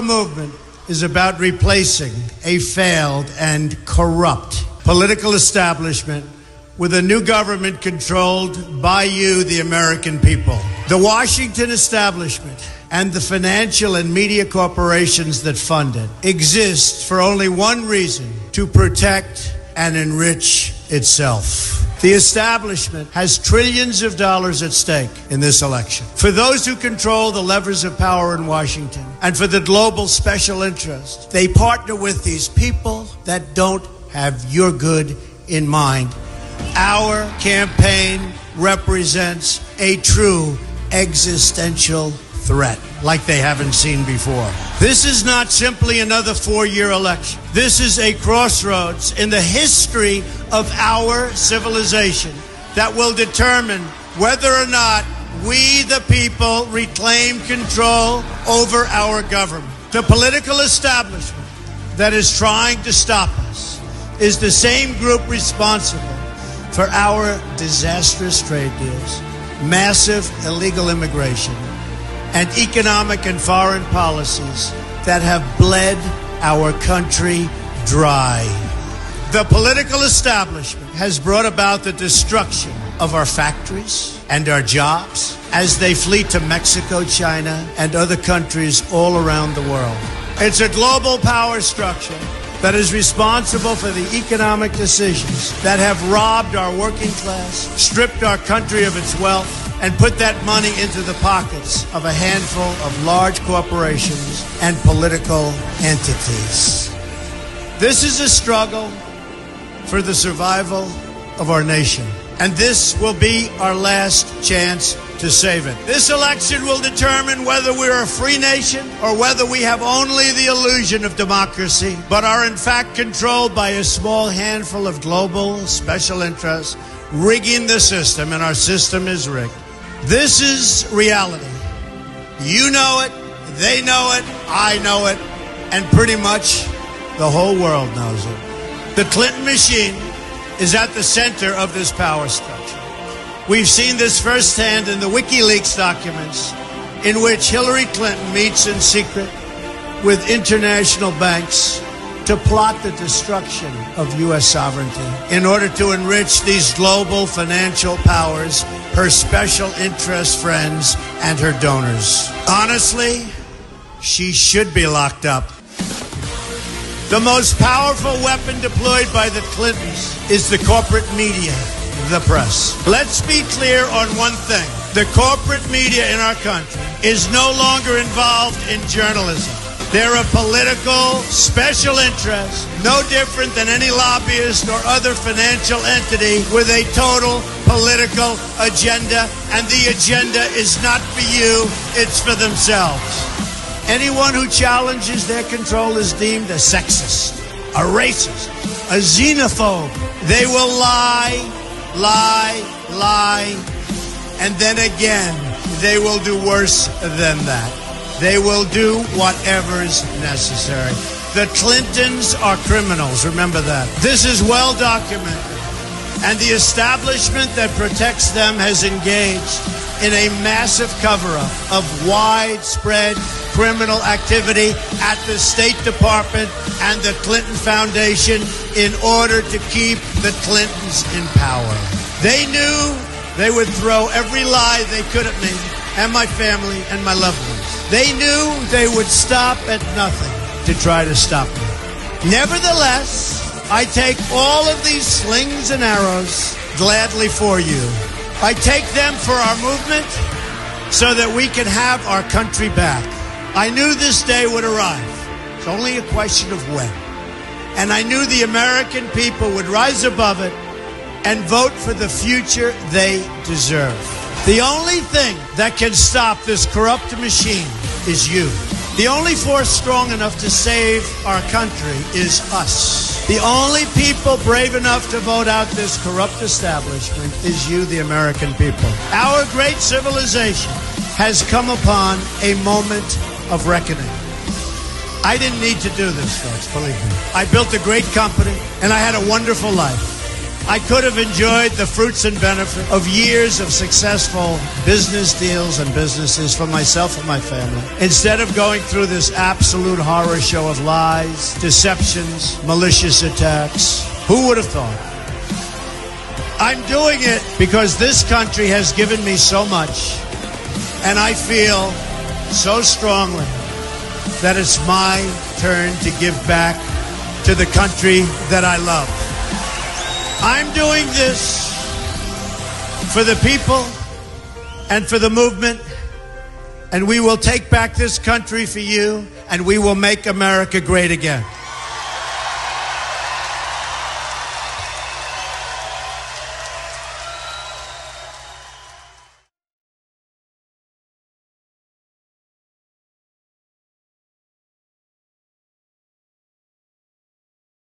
movement is about replacing a failed and corrupt political establishment with a new government controlled by you, the American people. The Washington establishment and the financial and media corporations that fund it exist for only one reason: to protect and enrich itself. The establishment has trillions of dollars at stake in this election. For those who control the levers of power in Washington and for the global special interest, they partner with these people that don't have your good in mind. Our campaign represents a true existential threat like they haven't seen before. This is not simply another 4-year election. This is a crossroads in the history of our civilization that will determine whether or not we, the people, reclaim control over our government. The political establishment that is trying to stop us is the same group responsible for our disastrous trade deals, massive illegal immigration, and economic and foreign policies that have bled our country dry. The political establishment has brought about the destruction of our factories and our jobs as they flee to Mexico, China, and other countries all around the world. It's a global power structure that is responsible for the economic decisions that have robbed our working class, stripped our country of its wealth, and put that money into the pockets of a handful of large corporations and political entities. This is a struggle for the survival of our nation, and this will be our last chance to save it. This election will determine whether we're a free nation or whether we have only the illusion of democracy, but are in fact controlled by a small handful of global special interests rigging the system, and our system is rigged. This is reality. You know it, they know it, I know it, and pretty much the whole world knows it. The Clinton machine is at the center of this power structure. We've seen this firsthand in the WikiLeaks documents, in which Hillary Clinton meets in secret with international banks to plot the destruction of U.S. sovereignty in order to enrich these global financial powers, her special interest friends, and her donors. Honestly, she should be locked up. The most powerful weapon deployed by the Clintons is the corporate media, the press. Let's be clear on one thing. The corporate media in our country is no longer involved in journalism. They're a political special interest, no different than any lobbyist or other financial entity with a total political agenda, and the agenda is not for you, it's for themselves. Anyone who challenges their control is deemed a sexist, a racist, a xenophobe. They will lie, and then again, they will do worse than that. They will do whatever is necessary. The Clintons are criminals, remember that. This is well documented, and the establishment that protects them has engaged in a massive cover-up of widespread criminal activity at the State Department and the Clinton Foundation in order to keep the Clintons in power. They knew they would throw every lie they could at me and my family and my loved ones. They knew they would stop at nothing to try to stop me. Nevertheless, I take all of these slings and arrows gladly for you. I take them for our movement so that we can have our country back. I knew this day would arrive. It's only a question of when. And I knew the American people would rise above it and vote for the future they deserve. The only thing that can stop this corrupt machine is you. The only force strong enough to save our country is us. The only people brave enough to vote out this corrupt establishment is you, the American people. Our great civilization has come upon a moment of reckoning. I didn't need to do this, folks, believe me. I built a great company, and I had a wonderful life. I could have enjoyed the fruits and benefit of years of successful business deals and businesses for myself and my family, instead of going through this absolute horror show of lies, deceptions, malicious attacks. Who would have thought? I'm doing it because this country has given me so much, and I feel so strongly that it's my turn to give back to the country that I love. I'm doing this for the people and for the movement, and we will take back this country for you, and we will make America great again.